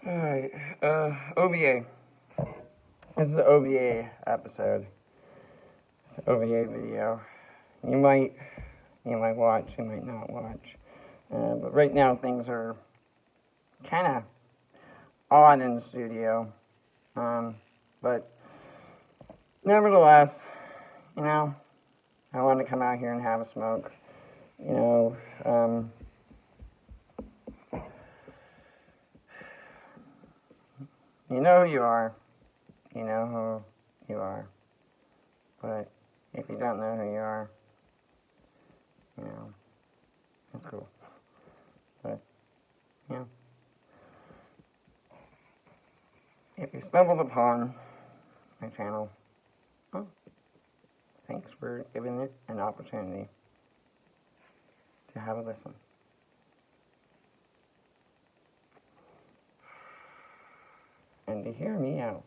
Alright, OVA. This is the OVA episode. It's an OVA video. You might watch, you might not watch. But right now things are kind of odd in the studio. But nevertheless, I want to come out here and have a smoke. You know who you are. You know who you are. But if you don't know who you are, that's cool. But, if you stumbled upon my channel, well, thanks for giving it an opportunity to have a listen. And to hear me out.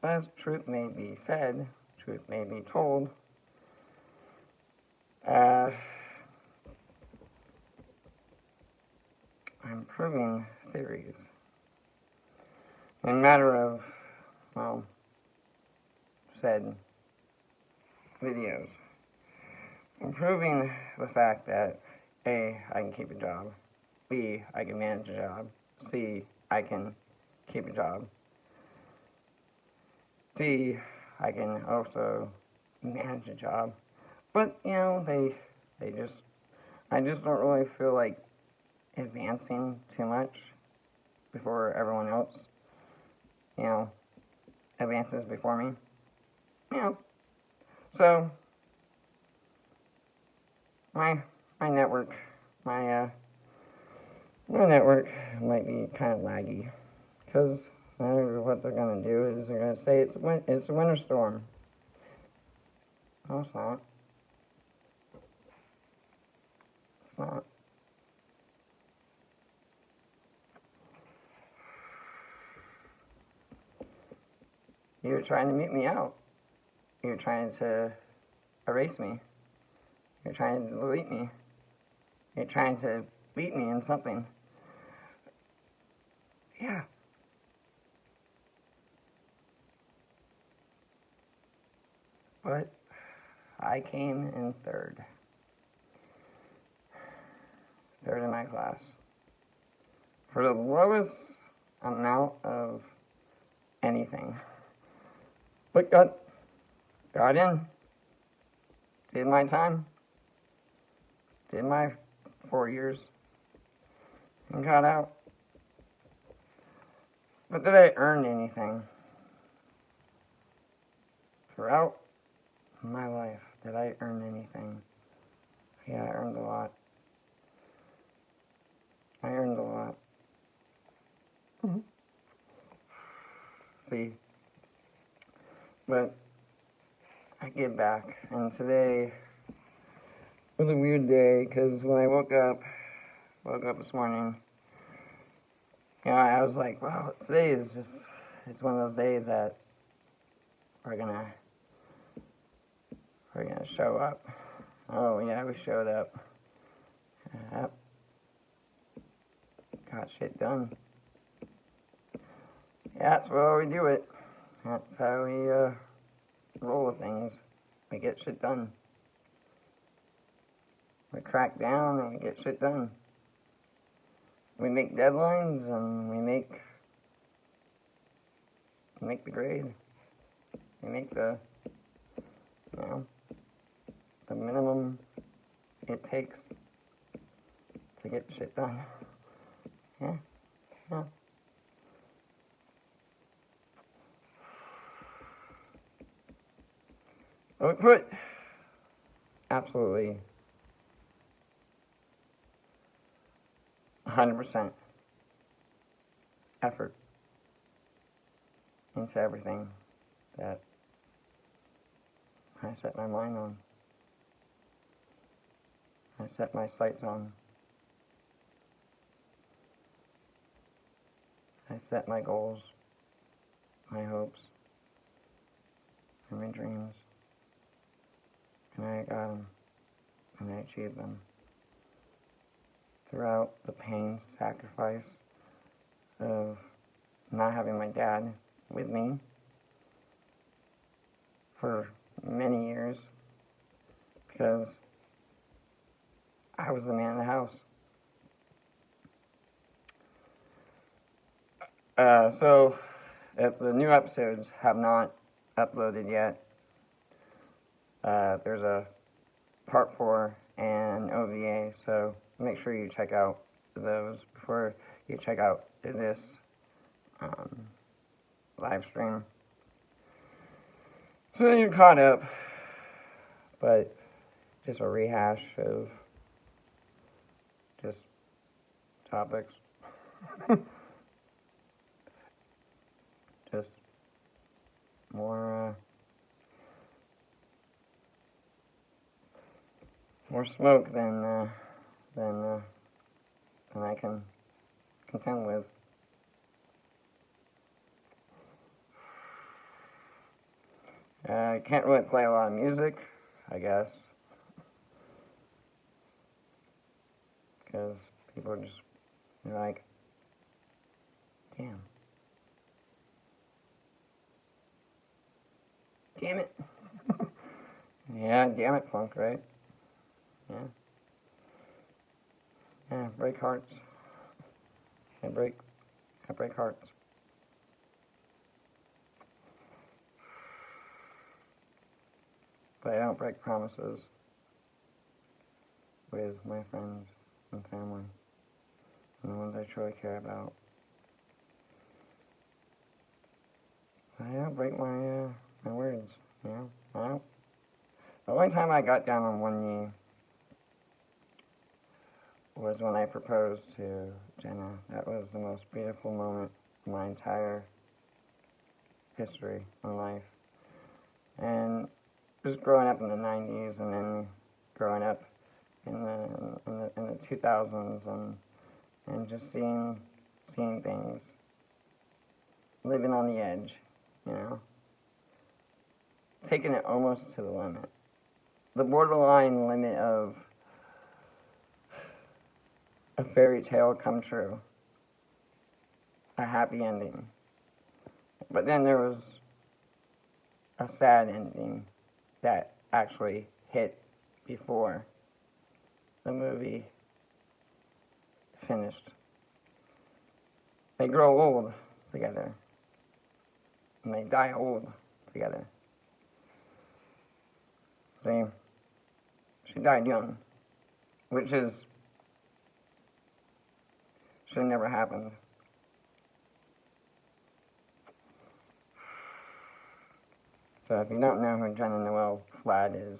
As truth may be said, truth may be told, I'm proving theories. In a matter of, said videos. I'm proving the fact that A, I can keep a job. B, I can manage a job. C, I can keep a job. D, I can also manage a job. But, I just don't really feel like advancing too much before everyone else, advances before me. So, my network might be kind of laggy, because what they're going to do is they're going to say it's a winter storm. No, it's not. It's not. You're trying to mute me out. You're trying to erase me. You're trying to delete me. You're trying to beat me in something. Yeah. But I came in third in my class. For the lowest amount of anything. But got in. Did my time. Did my 4 years. And got out. But did I earn anything? Throughout my life, did I earn anything? Yeah, I earned a lot. Mm-hmm. See, but I get back, and today was a weird day, because when I woke up this morning, I was like, wow, today is just, it's one of those days that we're gonna show up. Oh yeah, we showed up. Yep. Got shit done. Yeah, that's how we do it. That's how we roll with things. We get shit done. We crack down and we get shit done. We make deadlines and we make the grade. We make the minimum it takes to get shit done. Yeah. I would put absolutely 100% effort into everything that I set my mind on. I set my sights on. I set my goals, my hopes, and my dreams. And I got them. And I achieved them. throughout the pain, sacrifice of not having my dad with me for many years, because I was the man of the house. So, if the new episodes have not uploaded yet, there's a part 4 and OVA, so make sure you check out those before you check out this live stream. So you're caught up, but just a rehash of just topics. Just more smoke than I can contend with. I can't really play a lot of music, I guess, because people are just, they're like, damn it. Yeah, damn it, punk, right? Yeah, break hearts. I break hearts. But I don't break promises with my friends and family and the ones I truly care about. I don't break my words, you know? I don't. The only time I got down on one knee was when I proposed to Jenna. That was the most beautiful moment in my entire history in life. And just growing up in the 90s and then growing up in the 2000s and just seeing things, living on the edge, you know, taking it almost to the limit, the borderline limit of a fairy tale come true, a happy ending. But then there was a sad ending that actually hit before the movie finished. They grow old together, and they die old together. See, she died young, which should have never happened. So if you don't know who Jenna Noel Flad is,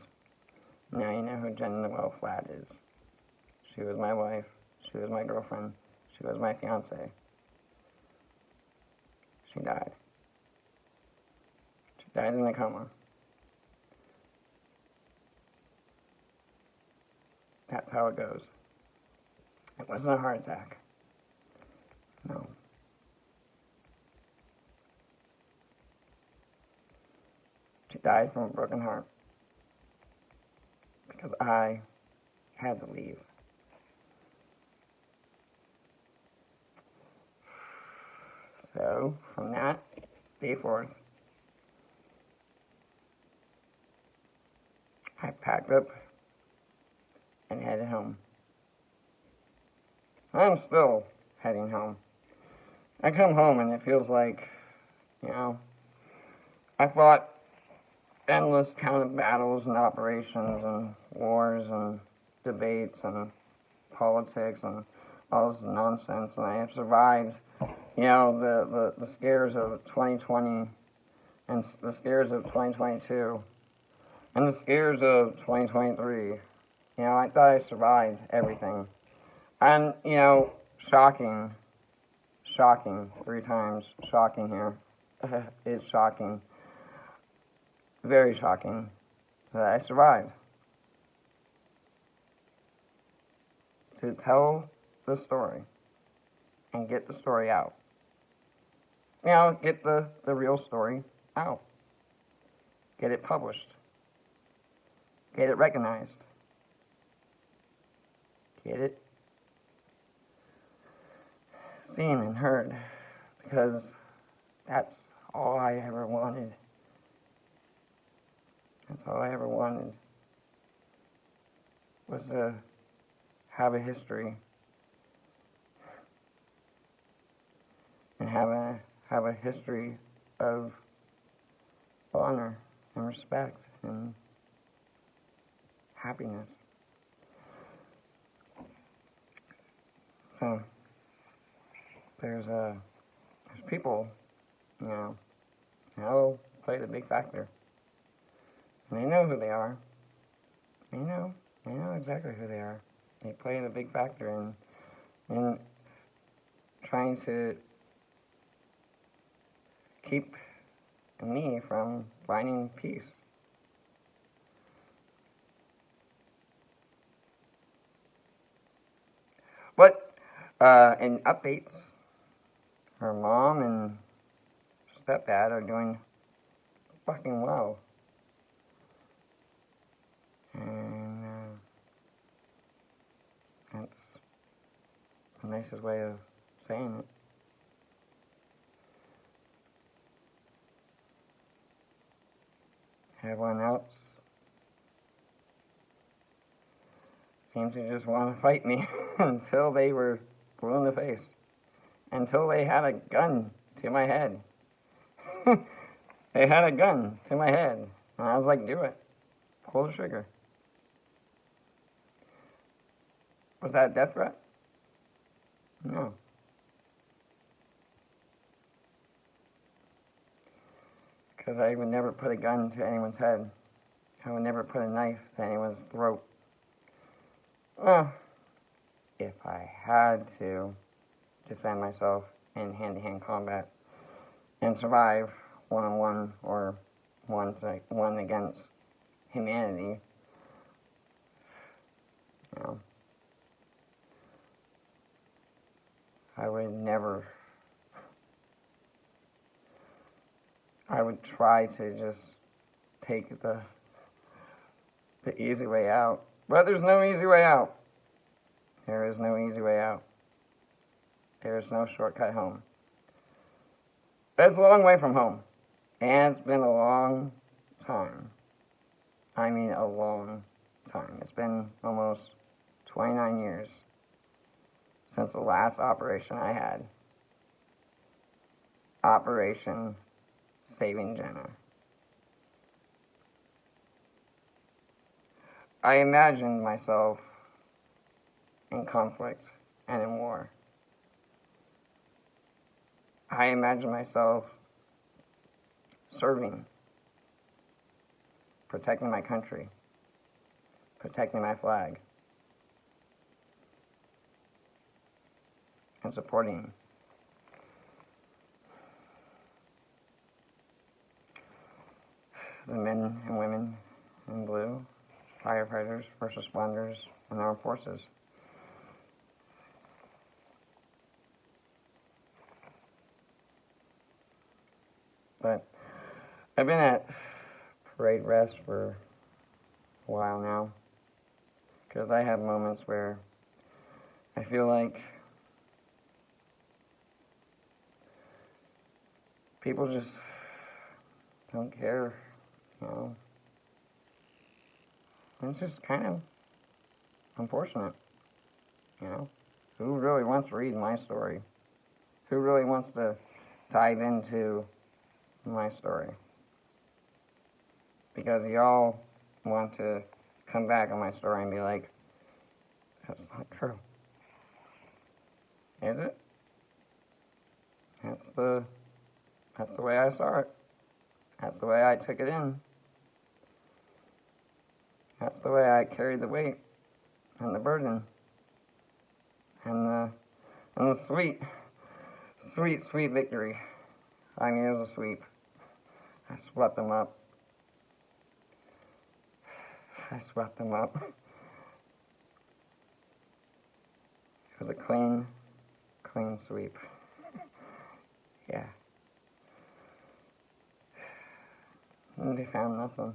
now you know who Jenna Noel Flad is. She was my wife. She was my girlfriend. She was my fiance. She died. She died in a coma. That's how it goes. It wasn't a heart attack. No. She died from a broken heart because I had to leave. So, from that day forth, I packed up and headed home. I'm still heading home. I come home and it feels like, you know, I fought endless counter battles and operations and wars and debates and politics and all this nonsense, and I have survived, you know, the scares of 2020 and the scares of 2022 and the scares of 2023. You know, I thought I survived everything. And, you know, shocking, 3 times, shocking here. It's shocking. Very shocking that I survived. To tell the story and get the story out. You know, get the real story out. Get it published. Get it recognized. Get it seen and heard, because that's all I ever wanted. That's all I ever wanted, was to have a history and have a history of honor and respect and happiness. So there's people, they'll play the big factor. And they know who they are. They know exactly who they are. They play the big factor in trying to keep me from finding peace. But in updates, her mom and stepdad are doing fucking well. And that's the nicest way of saying it. Everyone else seemed to just want to fight me until they were blue in the face. Until they had a gun to my head. They had a gun to my head. And I was like, do it. Pull the trigger. Was that a death threat? No. Because I would never put a gun to anyone's head. I would never put a knife to anyone's throat. Well, if I had to defend myself in hand-to-hand combat and survive one-on-one or one against humanity, I would never. I would try to just take the easy way out. But there's no easy way out. There is no easy way out. There is no shortcut home. It's a long way from home. And it's been a long time. I mean a long time. It's been almost 29 years since the last operation I had. Operation Saving Jenna. I imagined myself in conflict and in war. I imagined myself serving, protecting my country, protecting my flag, and supporting the men and women in blue, firefighters, first responders, and armed forces. But I've been at parade rest for a while now, because I have moments where I feel like people just don't care, And it's just kind of unfortunate, Who really wants to read my story? Who really wants to dive into my story? Because y'all want to come back on my story and be like, that's not true. Is it? That's the way I saw it. That's the way I took it in. That's the way I carried the weight and the burden and the sweet, sweet, sweet victory. I mean, it was a sweep. I swept them up. It was a clean sweep. Yeah. And they found nothing.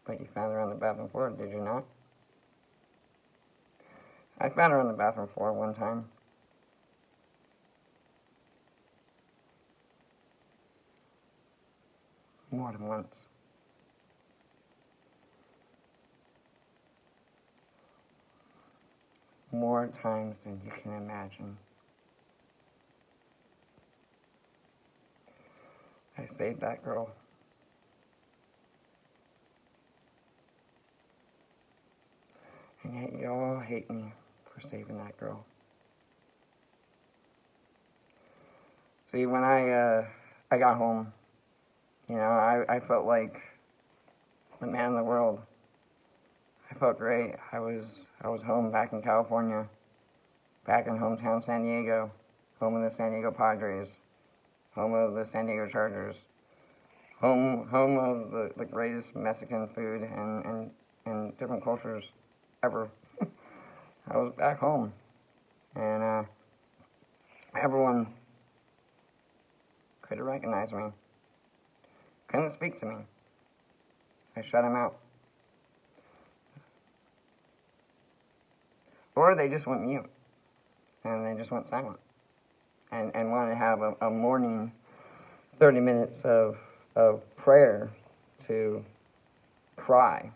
But you found her on the bathroom floor, did you not? I found her on the bathroom floor one time. More than once. More times than you can imagine. I saved that girl. And yet you all hate me for saving that girl. See, when I got home, you know, I felt like the man of the world. I felt great. I was home back in California, back in hometown San Diego, home of the San Diego Padres, home of the San Diego Chargers, home of the greatest Mexican food and different cultures ever. I was back home, and everyone couldn't recognize me, couldn't speak to me. I shut them out. Or they just went mute, and they just went silent, and wanted to have a morning 30 minutes of prayer to cry.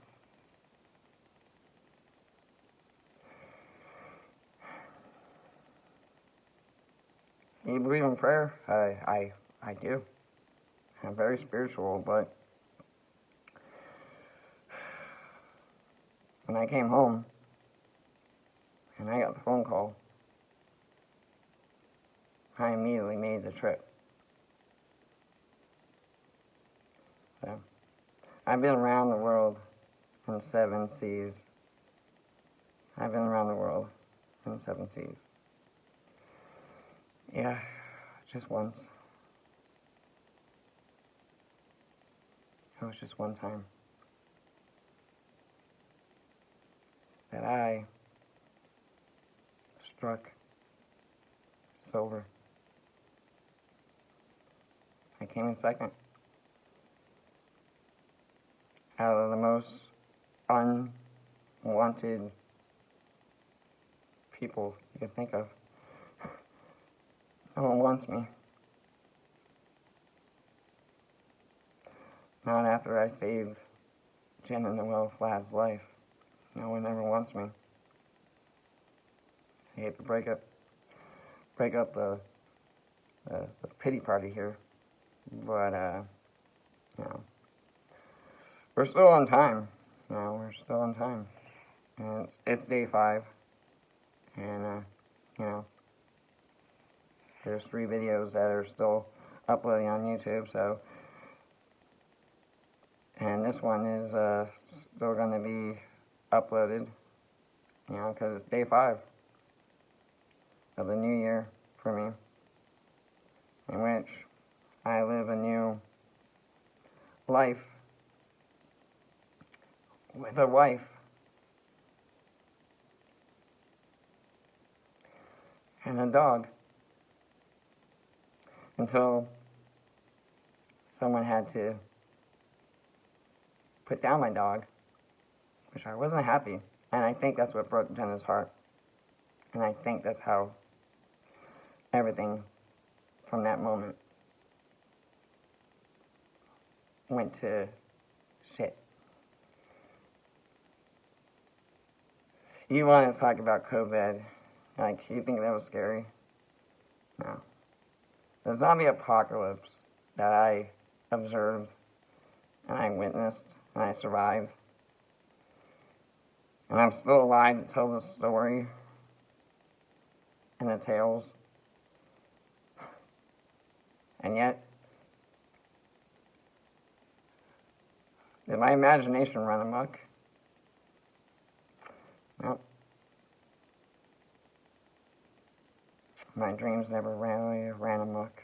You believe in prayer? I do. I'm very spiritual, but when I came home and I got the phone call, I immediately made the trip. So, I've been around the world in 7 seas. I've been around the world in 7 seas. Yeah, just once. It was just one time that I struck silver. I came in second out of the most unwanted people you could think of. No one wants me. Not after I saved Jen and Noel Fladd's life. No one ever wants me. I hate to break up the pity party here, but you know, we're still on time. You know, we're still on time, and it's day 5, and you know, there's 3 videos that are still uploading on YouTube. So, and this one is still going to be uploaded. You know, because it's day 5 of the new year for me, in which I live a new life with a wife and a dog, until someone had to put down my dog, which I wasn't happy, and I think that's what broke Jenna's heart, and I think that's how everything from that moment went to shit. You want to talk about COVID, like, you think that was scary? No. The zombie apocalypse that I observed, and I witnessed, and I survived, and I'm still alive to tell the story and the tales, and yet, did my imagination run amok? Nope. My dreams never really ran amok.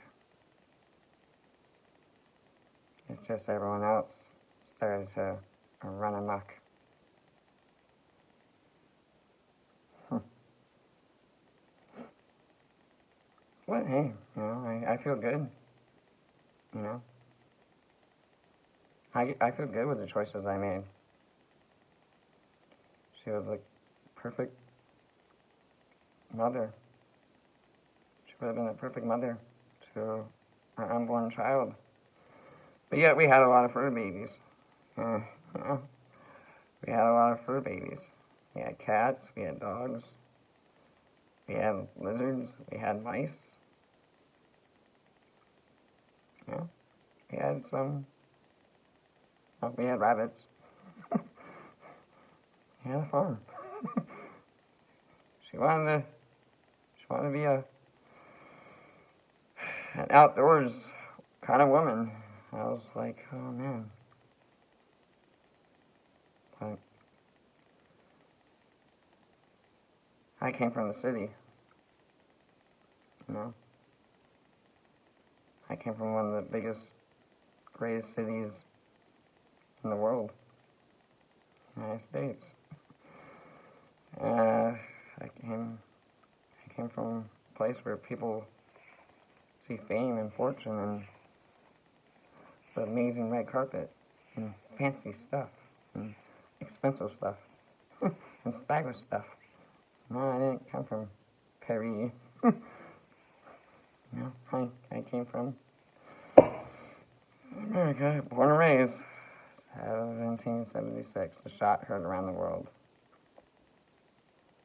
It's just everyone else started to run amok. But hey, you know, I feel good. You know, I feel good with the choices I made. She was the perfect mother. She would have been a perfect mother to our unborn child. But yet we had a lot of fur babies. You know, we had a lot of fur babies. We had cats, we had dogs, we had lizards, we had mice. Yeah, we had some. Oh, we had rabbits. We had a farm. She wanted to be an outdoors kind of woman. I was like, oh man. But I came from the city. You know? I came from one of the biggest, greatest cities in the world. United States. I came from a place where people see fame and fortune and the amazing red carpet and fancy stuff and expensive stuff and stylish stuff. No, I didn't come from Paris. No, I came from America, born and raised. 1776, the shot heard around the world.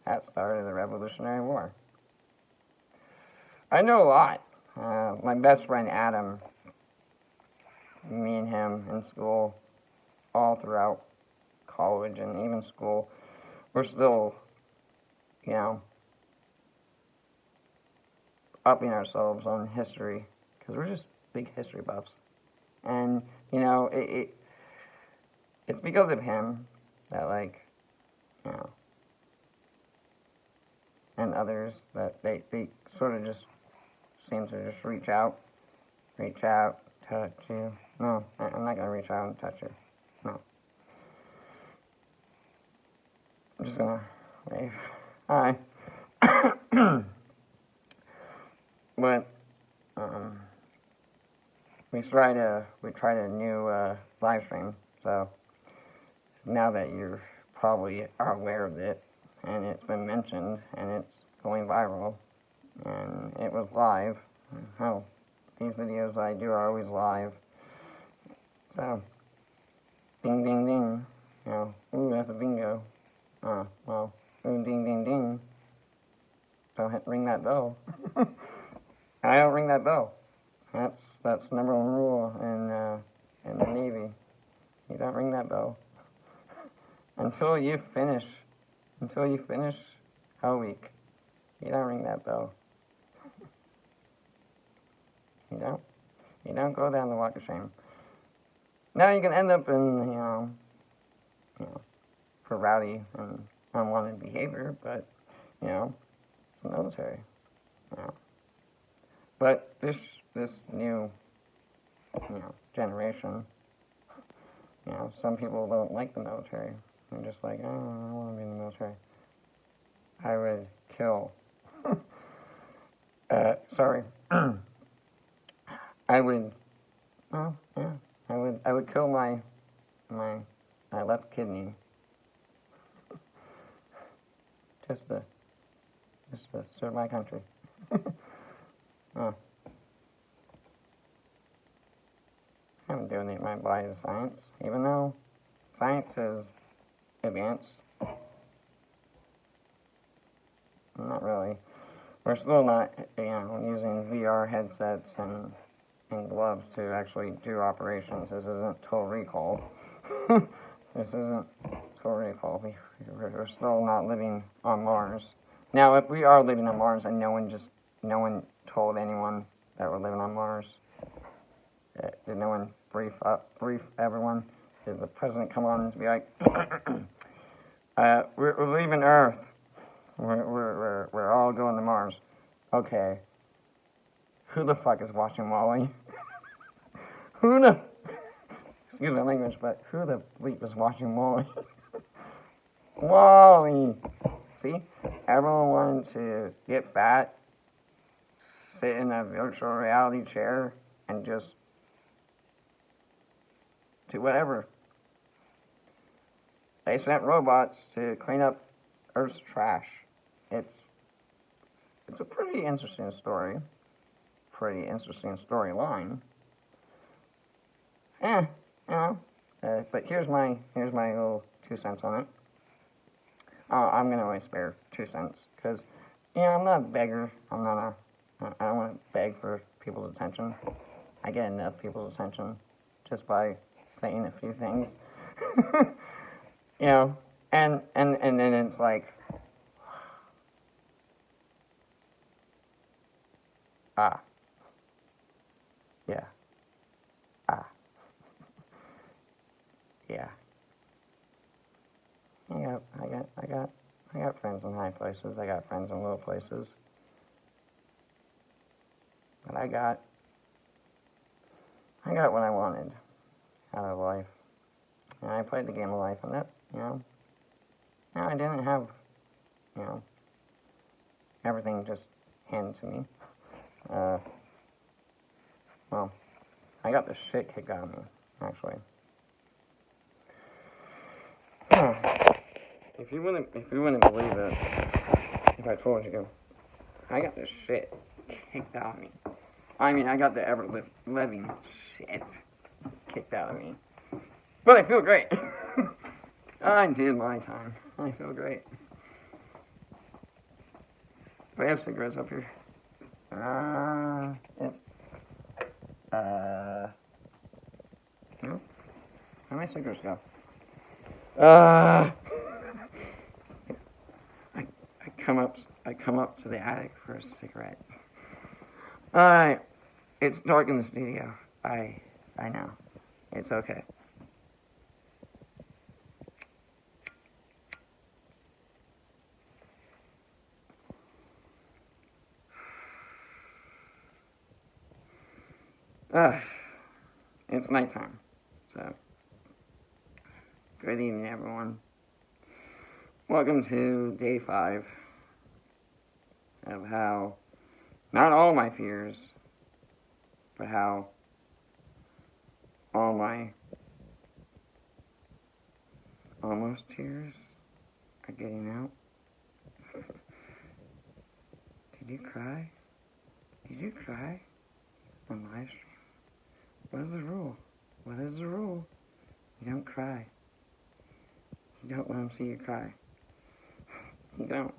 That started the Revolutionary War. I know a lot. My best friend Adam, me and him in school, all throughout college and even school, we're still, you know, upping ourselves on history, because we're just big history buffs. And, you know, it's because of him that, like, you know, and others, that they sort of just seem to just reach out, touch you. No, I'm not going to reach out and touch you. No. I'm just going to wave. Hi. But, we tried a new live stream, so now that you're probably are aware of it, and it's been mentioned, and it's going viral, and it was live. Oh, these videos I do are always live. So, ding, ding, ding. You know, ooh, that's a bingo. Well, ooh, ding, ding, ding. Don't ring that bell. I don't ring that bell. That's number one rule in the Navy. You don't ring that bell until you finish Hell Week. You don't ring that bell. You don't go down the walk of shame. Now you can end up in, you know, for rowdy and unwanted behavior, but, you know, it's the military. You know. But this new, you know, generation, you know, some people don't like the military. They're just like, oh, I don't want to be in the military. I would kill. Sorry. I would. Well, yeah. I would kill my left kidney. Just to serve my country. Oh. I haven't donated my body to science, even though science is advanced. Not really. We're still not, you know, using VR headsets and gloves to actually do operations. This isn't Total Recall. This isn't Total Recall. We're still not living on Mars. Now, if we are living on Mars and no one told anyone that we're living on Mars, did no one brief everyone? Did the president come on and be like, we're leaving Earth. We're all going to Mars. Okay. Who the fuck is watching Wall-E? Excuse my language, but who the bleep is watching Wall-E? Wall-E. See? Everyone wanted to get fat, sit in a virtual reality chair, and just do whatever. They sent robots to clean up Earth's trash. It's pretty interesting story. Pretty interesting storyline. You know. But here's my little 2 cents on it. I'm gonna always spare 2 cents because, I'm not a beggar. I don't want to beg for people's attention. I get enough people's attention just by saying a few things. And then it's like, yeah, yeah. I got friends in high places. I got friends in low places. But I got what I wanted out of life. And I played the game of life, and that, I didn't have, everything just handed to me. Well, I got the shit kicked out of me, actually. If you wouldn't believe it, if I told you, I got the shit kicked out of me. I mean, I got the ever-living shit kicked out of me. But I feel great. I did my time. I feel great. Do I have cigarettes up here? No? Where'd my cigarettes go? I come up to the attic for a cigarette. Alright. It's dark in the studio. I know. It's okay. It's nighttime, so good evening, everyone. Welcome to day 5 of how not all my fears, but how all my almost tears are getting out. Did you cry? Did you cry on live stream? What is the rule? What is the rule? You don't cry. You don't let them see you cry. You don't.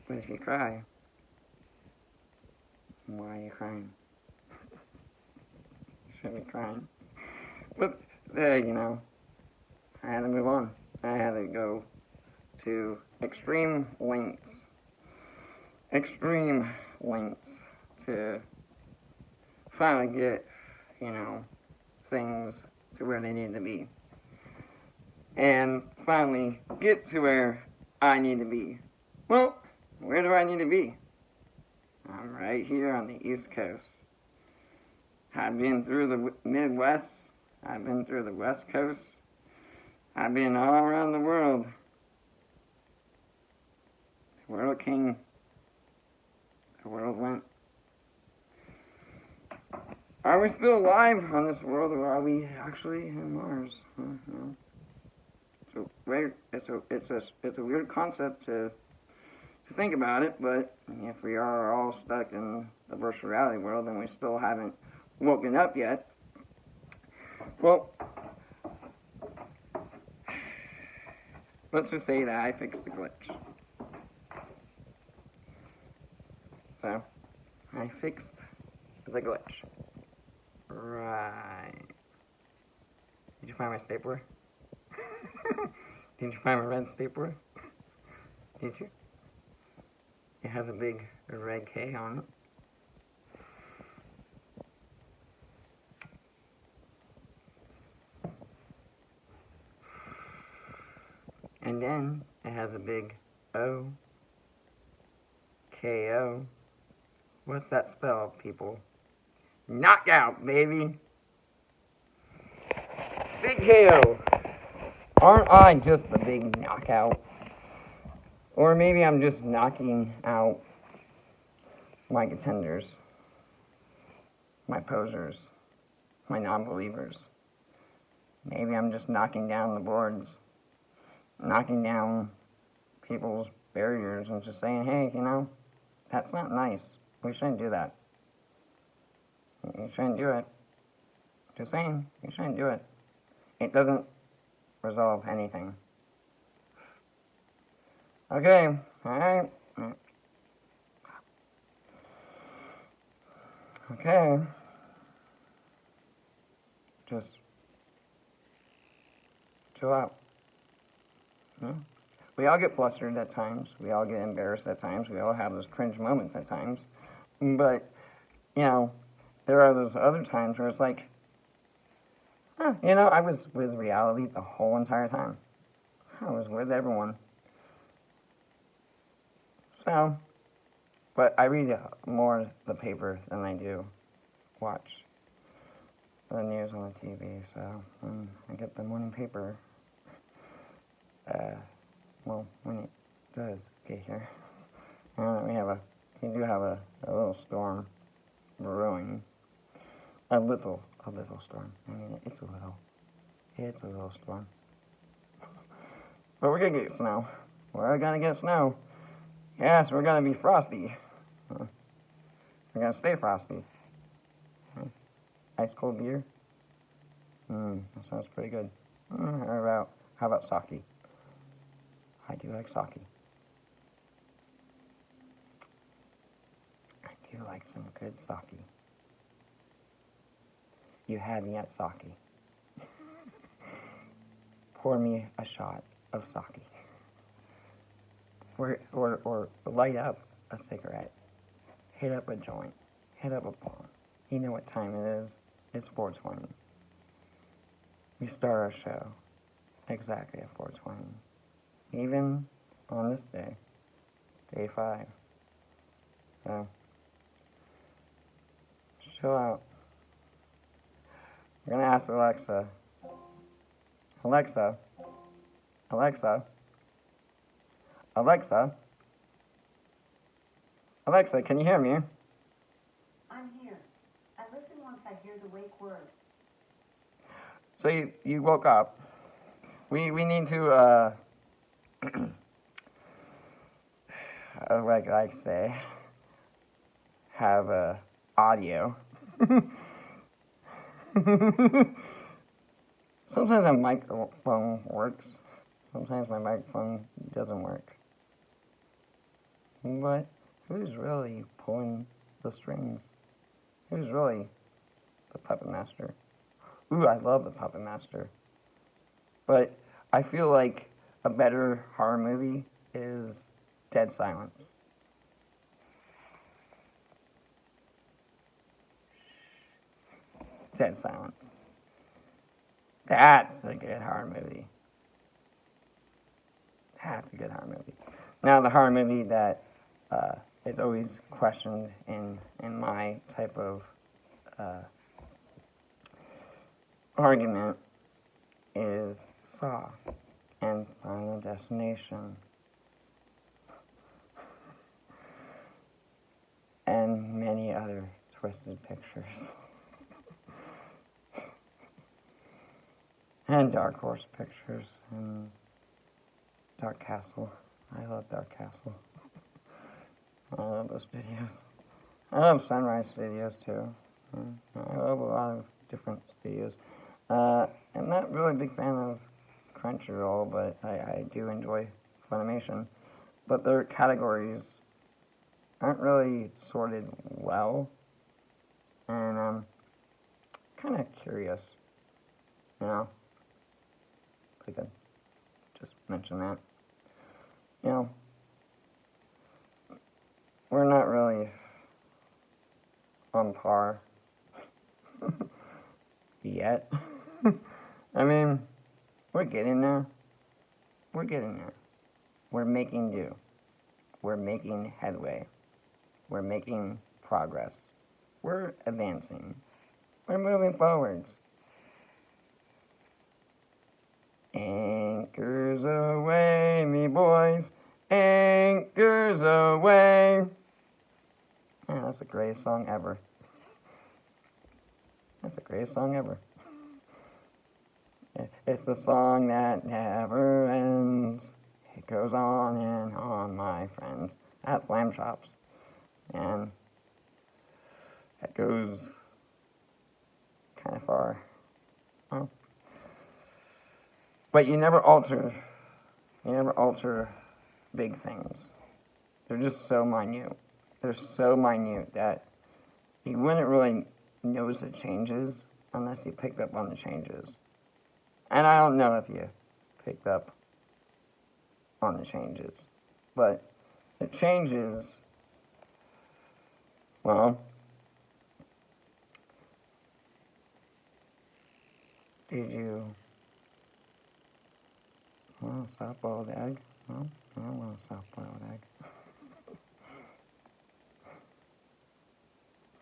But if you cry, why are you crying? You shouldn't be crying. But, I had to move on. I had to go to extreme lengths to finally get, things to where they need to be. And finally get to where I need to be. Well, where do I need to be? I'm right here on the East Coast. I've been through the Midwest. I've been through the West Coast. I've been all around the world. The world came. The world went. Are we still alive on this world, or are we actually in Mars? No. It's a weird concept to think about it, but if we are all stuck in the virtual reality world and we still haven't woken up yet, well, let's just say that I fixed the glitch. So, I fixed the glitch. Right. Did you find my stapler? Did you find my red stapler? Did you? It has a big red K on it. And then it has a big O. K-O. What's that spell, people? Knockout, baby! Big KO! Aren't I just the big knockout? Or maybe I'm just knocking out my contenders, my posers, my non-believers. Maybe I'm just knocking down the boards, knocking down people's barriers and just saying, hey, that's not nice. We shouldn't do that. You shouldn't do it. Just saying, you shouldn't do it. It doesn't resolve anything. Okay, alright. Okay. Just chill out. We all get flustered at times. We all get embarrassed at times. We all have those cringe moments at times. But, there are those other times where it's like, I was with reality the whole entire time. I was with everyone. So, but I read more the paper than I do watch the news on the TV. So, I get the morning paper. When it does get here, we do have a little storm brewing. A little storm. I mean, it's a little storm. But we're gonna get snow. We're gonna get snow. Yes, we're gonna be frosty. We're gonna stay frosty. Ice cold beer. That sounds pretty good. How about sake? I do like sake. I do like some good sake. You had me at sake. Pour me a shot of sake. Or light up a cigarette. Hit up a joint. Hit up a bong. You know what time it is. It's 4:20. We start our show exactly at 4:20. Even on this day, day 5. So, chill out. We're gonna ask Alexa. Alexa. Alexa. Alexa. Alexa, can you hear me? I'm here. I listen once I hear the wake word. So you woke up. We need to like I say, have audio. Sometimes my microphone works. Sometimes my microphone doesn't work. But who's really pulling the strings? Who's really the puppet master? Ooh, I love the puppet master. But I feel like a better horror movie is Dead Silence. Dead Silence. That's a good horror movie. That's a good horror movie. Now, the horror movie that is always questioned in my type of argument is Saw and Final Destination. And many other twisted pictures. And Dark Horse Pictures and Dark Castle. I love Dark Castle. I love those videos. I love Sunrise Studios too. I love a lot of different studios. I'm not really a big fan of Crunchyroll, but I do enjoy Funimation. But their categories aren't really sorted well. And I'm kind of curious, I could just mention that. We're not really on par yet. I mean, we're getting there. We're getting there. We're making do. We're making headway. We're making progress. We're advancing. We're moving forwards. Anchors away, me boys. Anchors away. Yeah, that's the greatest song ever. That's the greatest song ever. It's the song that never ends. It it goes on and on, my friends, at Slam Shops. And it goes kind of far. Oh. But you never alter big things. They're just so minute. They're so minute that you wouldn't really notice the changes unless you picked up on the changes. And I don't know if you picked up on the changes. But the changes, well, did you want a soft-boiled egg? No, I don't want a soft-boiled egg.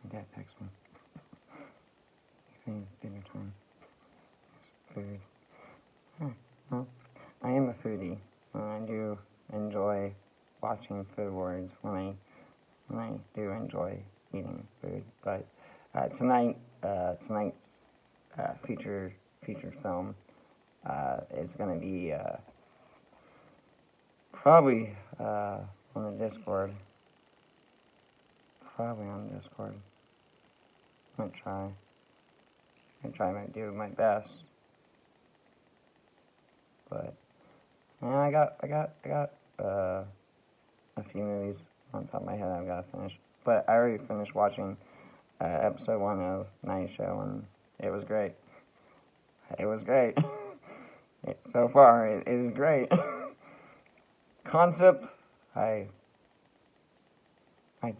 My dad texts me. He thinks it's dinner time. It's food. Well, I am a foodie, and I do enjoy watching Food Wars when I do enjoy eating food. But tonight's feature film is going to be probably on the Discord. Probably on the Discord. Might do my best. But yeah, I got a few movies on top of my head I've got to finish. But I already finished watching episode 1 of Night Show, and it was great. It was great. So far, it is great. Concept, I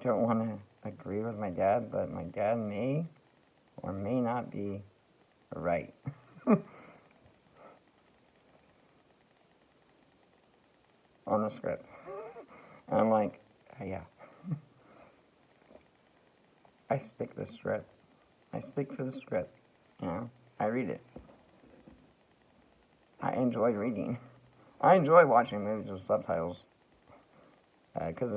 don't want to agree with my dad, but my dad may or may not be right. On the script. And I'm like, yeah. I stick to the script. I stick to the script. You know, I read it. I enjoy reading. I enjoy watching movies with subtitles. Because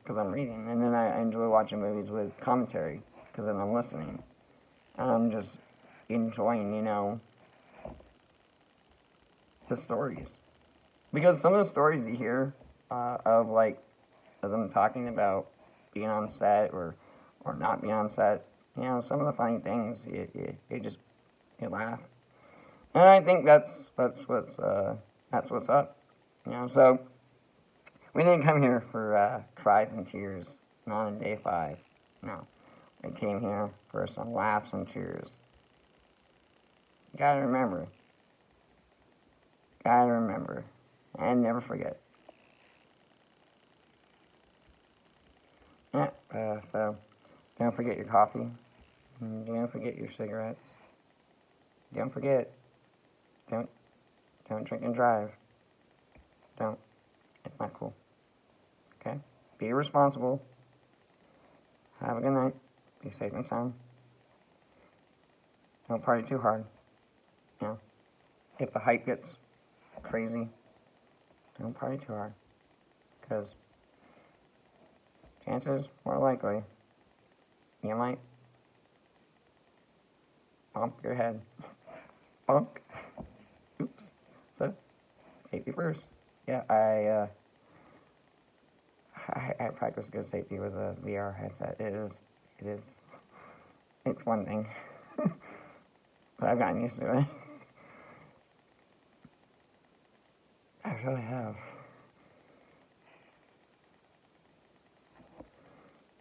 I'm reading. And then I enjoy watching movies with commentary. Because then I'm listening. And I'm just enjoying, you know, the stories. Because some of the stories you hear of them talking about being on set or not being on set, you know, some of the funny things, you laugh. And I think that's what's up, you know. So we didn't come here for cries and tears, not on day 5. No, we came here for some laughs and cheers. You gotta remember, and never forget. Yeah, so don't forget your coffee. Don't forget your cigarettes. Don't forget. Don't drink and drive. Don't. It's not cool. Okay? Be responsible. Have a good night. Be safe and sound. Don't party too hard. You know, if the hype gets crazy, don't party too hard. Because chances more likely you might bump your head. Bonk. Oops. So, safety first. Yeah, I practice good safety with a VR headset. It's one thing. But I've gotten used to it. I really have.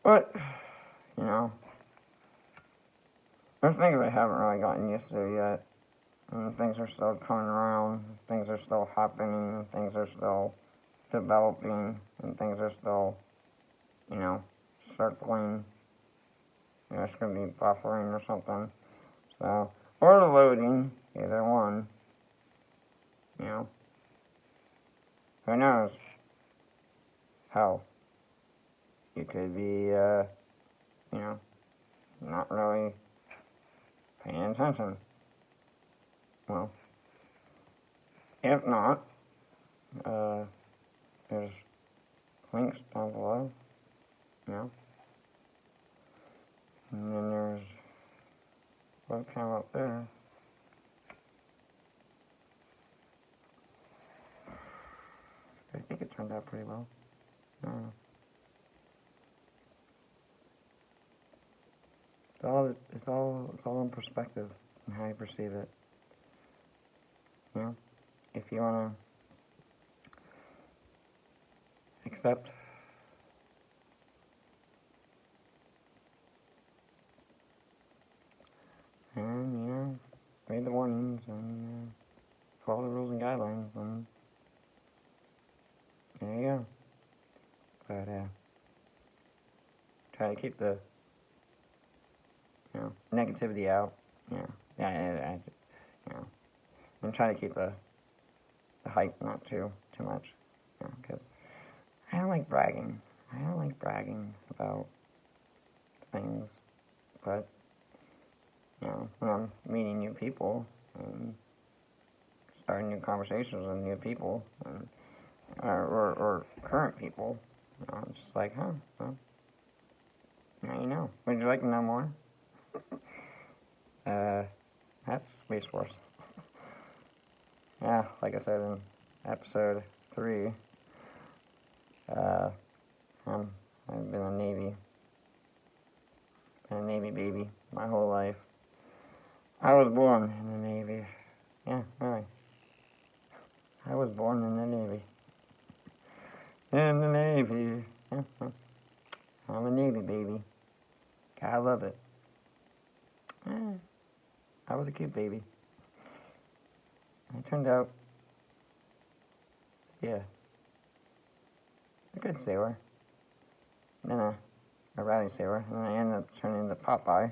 But, you know, there's things I haven't really gotten used to yet. And things are still coming around, things are still happening, things are still developing, and things are still, you know, circling. You know, it's going to be buffering or something. So, or loading, either one. You know. Who knows? Hell, you could be, you know, not really paying attention. Well, if not, there's links down below, you know. And then there's webcam up there. I think think it turned out pretty well. I don't know. It's all in perspective and how you perceive it. You know, if you want to accept and, you know, read the warnings and follow the rules and guidelines, and there you go. But, try to keep the, you know, negativity out. You know, and try to keep the hype not too much. You know, because I don't like bragging. I don't like bragging about things, but, you know, when I'm meeting new people and starting new conversations with new people, and, or current people, you know, it's just like, well, now you know. Would you like to know more? That's Space Force. Yeah, like I said in episode 3, I've been a Navy baby my whole life. I was born in the Navy. Yeah, really. I was born in the Navy. In the Navy. Yeah, I'm a Navy baby. I love it. I was a cute baby. I turned out, yeah, a good sailor. Then a rally sailor. And then I ended up turning into Popeye.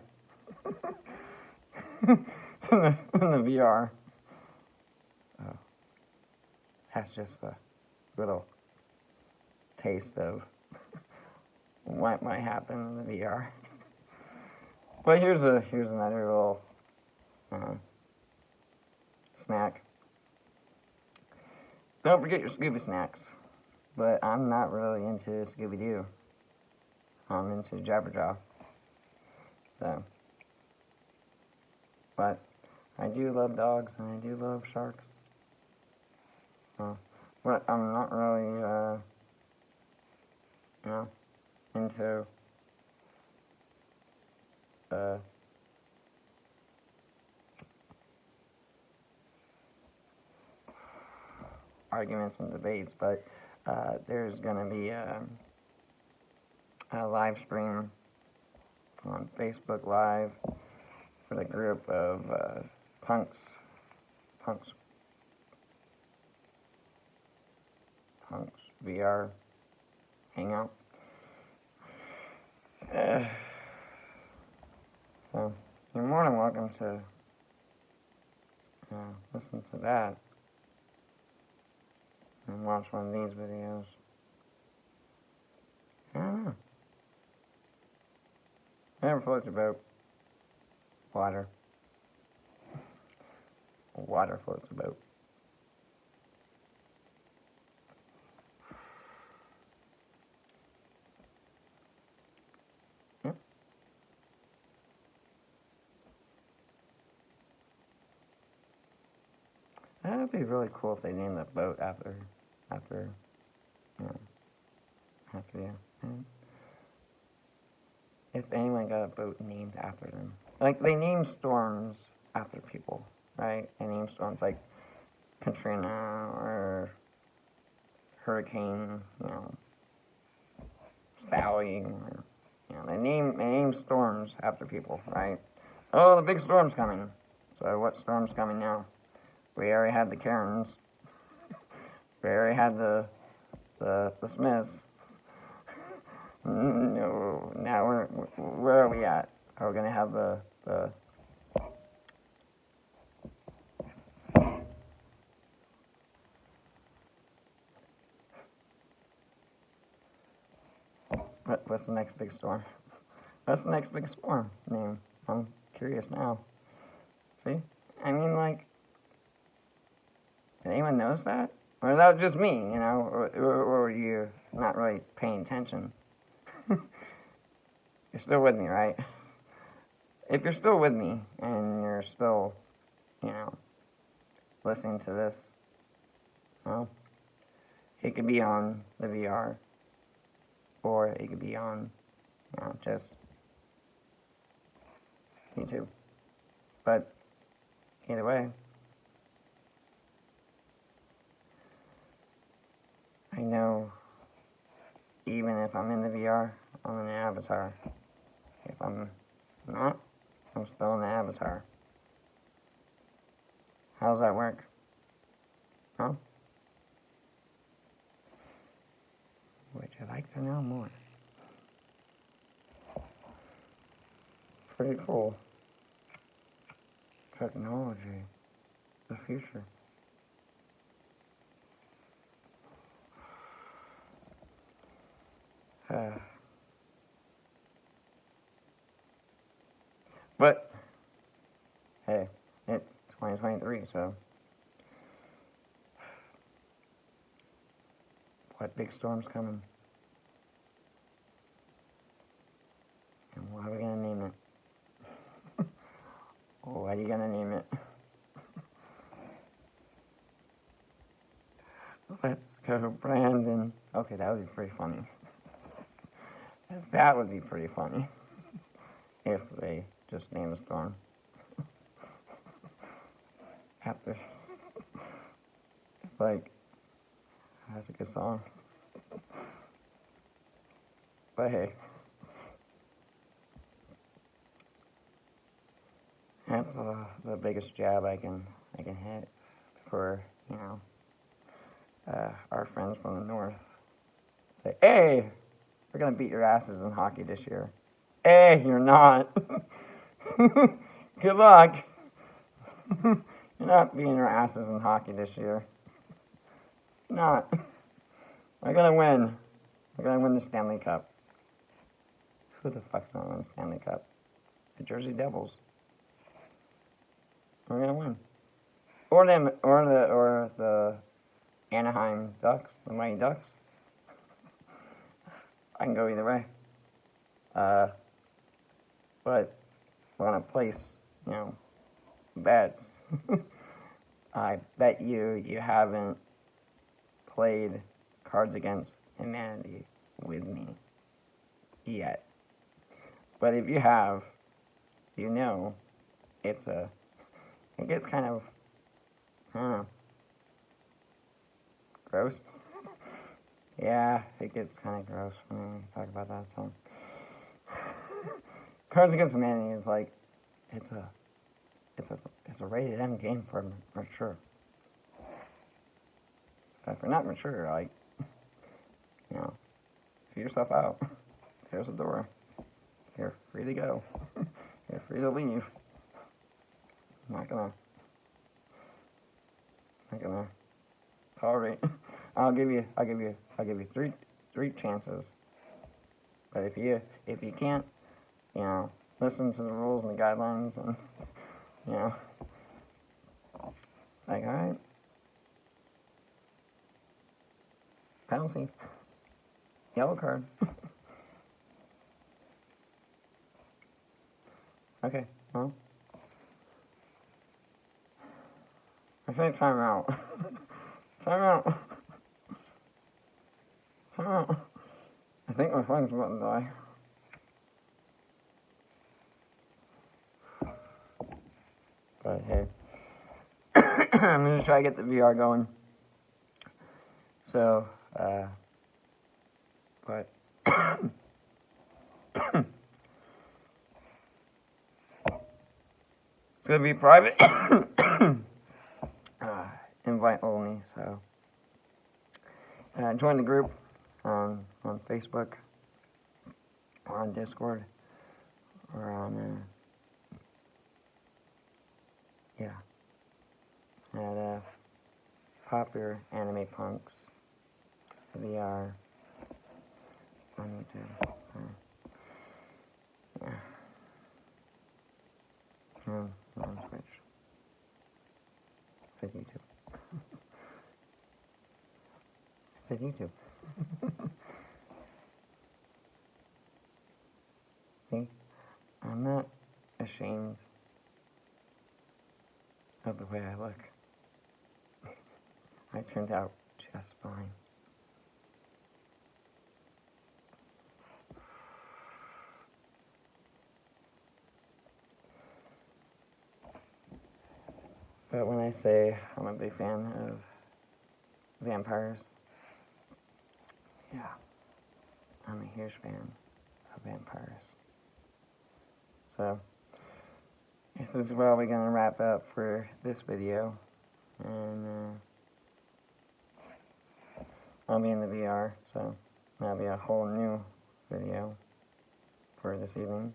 in the VR. Oh, that's just a little taste of what might happen in the VR. But here's another little snack. Don't forget your Scooby snacks. But I'm not really into Scooby-Doo. I'm into Jabberjaw. So, but I do love dogs and I do love sharks. But I'm not really, you know, into arguments and debates, but there's going to be a live stream on Facebook Live for the group of punks VR hangout. So you're more than welcome to listen to that and watch one of these videos. I don't know. Whatever floats your boat. Water. Water floats the boat. Yep. That would be really cool if they named the boat after you. If anyone got a boat named after them. Like, they name storms after people, right? They name storms like Katrina or Hurricane, you know, Sally, or, you know, they name storms after people, right? Oh, the big storm's coming. So what storm's coming now? We already had the Karens. We already had the Smiths. No, now where are we at? Are we gonna have the what's the next big storm? What's the next big storm name? I'm curious now. See? I mean, like, anyone knows that? Or that was just me, you know? Or you're not really paying attention? You're still with me, right? If you're still with me, and you're still, you know, listening to this, well, it could be on the VR, or it could be on, just YouTube. But either way, I know even if I'm in the VR, I'm in the avatar. If I'm not, I'm still in the avatar. How does that work? Huh? Would you like to know more? Pretty cool. Technology. The future. But, hey, it's 2023, so what big storm's coming? And what are we gonna name it? What are you gonna name it? Let's go, Brandon. Okay, that would be pretty funny. That would be pretty funny. If they just name a storm. After. It's like, that's a good song. But hey. That's the biggest jab I can hit for, our friends from the north. Say, hey, we're gonna beat your asses in hockey this year. Hey, you're not. Good luck. You're not beating our asses in hockey this year. Not. We're gonna win. We're gonna win the Stanley Cup. Who the fuck's gonna win the Stanley Cup? The Jersey Devils. We're gonna win. Or the Anaheim Ducks, the Mighty Ducks. I can go either way. But when I place, bets, I bet you haven't played Cards Against Humanity with me yet. But if you have, it gets kind of, I don't know, gross. Yeah, it gets kind of gross when we talk about that. So, Cards Against Humanity is like, it's a rated M game for mature. So if you're not mature, like, see yourself out. There's a door. You're free to go. You're free to leave. I'm not gonna tolerate. I'll give you three chances. But if you can't, listen to the rules and the guidelines, and like, all right, penalty, yellow card. Okay, well, I say time out. Time out. Time out. I think my phone's about to die. But hey, I'm gonna try to get the VR going. So, but it's gonna be private. Invite only. So, join the group on Facebook or on Discord or on at Popular Anime Punks VR on YouTube. No, on Twitch. I said YouTube. I said YouTube. See, I'm not ashamed of the way I look. I turned out just fine. But when I say I'm a big fan of vampires, yeah, I'm a huge fan of vampires. So, this is where we're going to wrap up for this video. And I'll be in the VR, so that'll be a whole new video for this evening.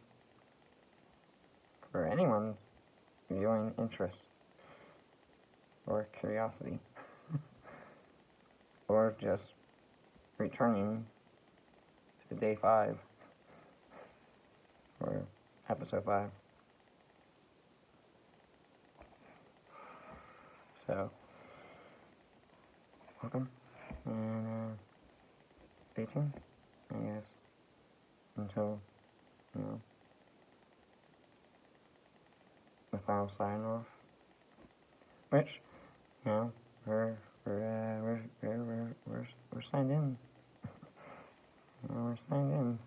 For anyone's viewing interest or curiosity. Or just returning to day 5 or episode 5. So, welcome, and stay tuned, I guess, until, the final sign off, which, we're signed in. We're signed in.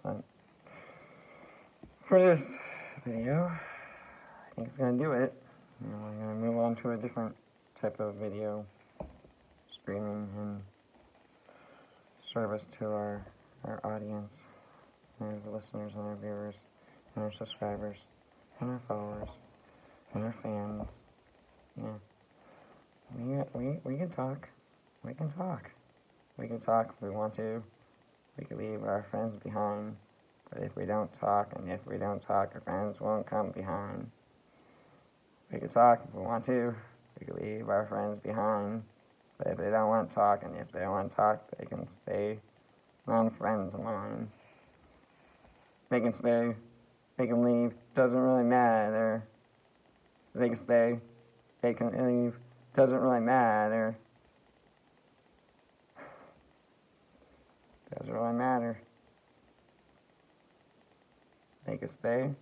But for this video, I think it's gonna do it. We're gonna move on to a different type of video streaming and service to our audience, and our listeners and our viewers and our subscribers and our followers and our fans. Yeah. We can talk. We can talk. We can talk if we want to. We can leave our friends behind. But if we don't talk, and if we don't talk, our friends won't come behind. We can talk if we want to. We can leave our friends behind. But if they don't want to talk, and if they don't want to talk, they can stay non-friends of mine. They can stay. They can leave. Doesn't really matter. They can stay. They can leave. Doesn't really matter. Doesn't really matter. They can stay,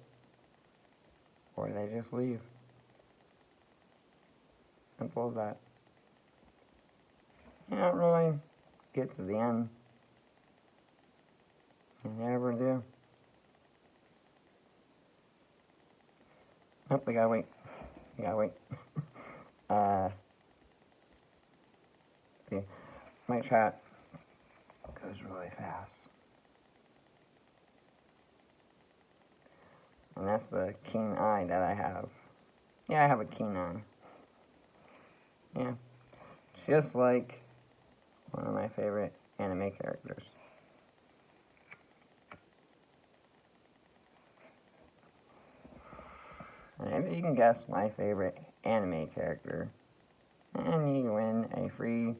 or they just leave. Simple as that. You don't really get to the end. You never do. Nope, we gotta wait. We gotta wait. See, my chat goes really fast. And that's the keen eye that I have. Yeah, I have a keen eye. Yeah. Just like one of my favorite anime characters. And if you can guess my favorite anime character, and you can win a free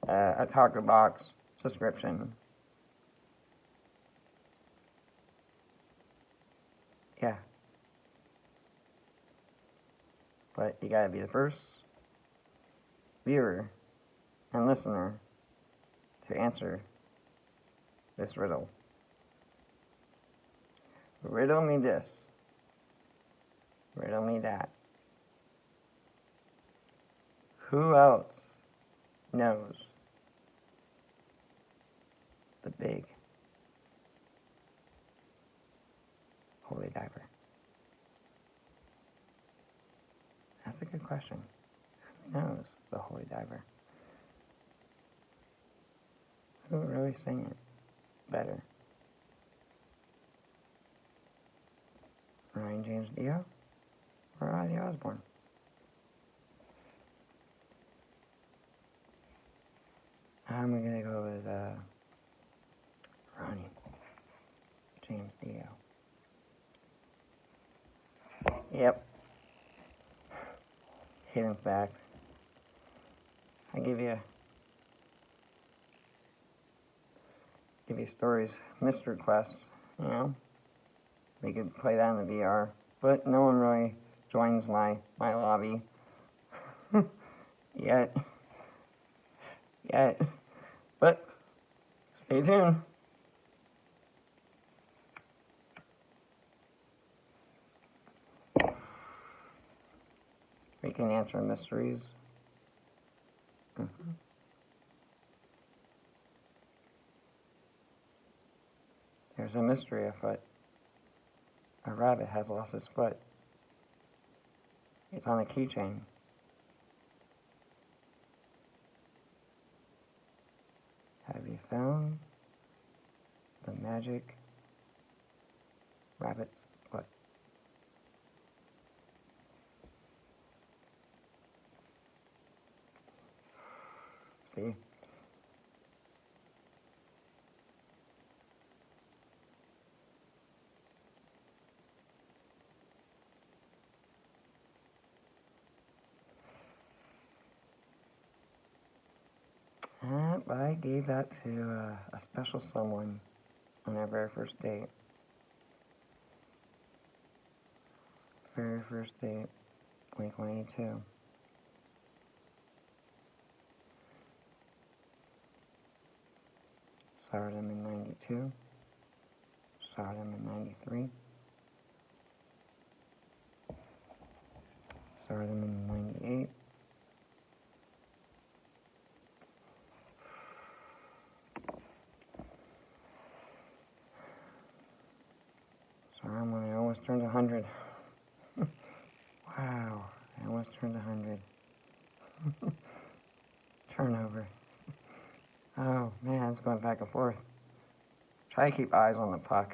Otaku Box subscription. Yeah. But you gotta be the first viewer and listener to answer this riddle. Riddle me this. Riddle me that. Who else knows the big holy diver? That's a good question. Who knows the holy diver? Who would really sing it better? Ryan James Dio or Ozzy Osbourne? I'm gonna go with Ronnie James Dio. Yep. Hidden fact. I give you stories, mystery quests, We could play that in the VR, but no one really joins my lobby. Yet. But stay tuned. We can answer mysteries. There's a mystery afoot. A rabbit has lost his foot. It's on a keychain. Have you found the magic rabbit's foot? See? I gave that to a special someone on our very first date. Very first date, Blink-182. Saw them in 92. Saw them in 93. Saw them in 98. Saw them when I almost turned 100. Wow, I almost turned 100. Turnover. Oh man, it's going back and forth. Try to keep eyes on the puck.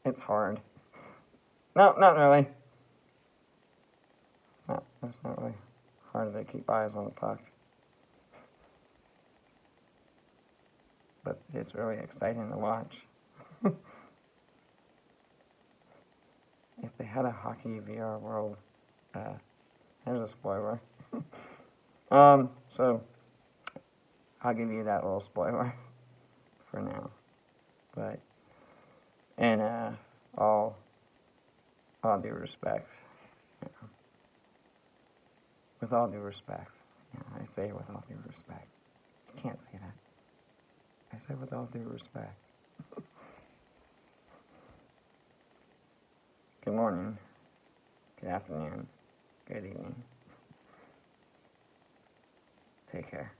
It's hard. No, not really. No, it's not really hard to keep eyes on the puck. But it's really exciting to watch. If they had a hockey VR world, there's a spoiler. So I'll give you that little spoiler for now. But in all due respect, with all due respect, I say with all due respect. You can't say that. I say with all due respect. Good morning, good afternoon, good evening. Take care.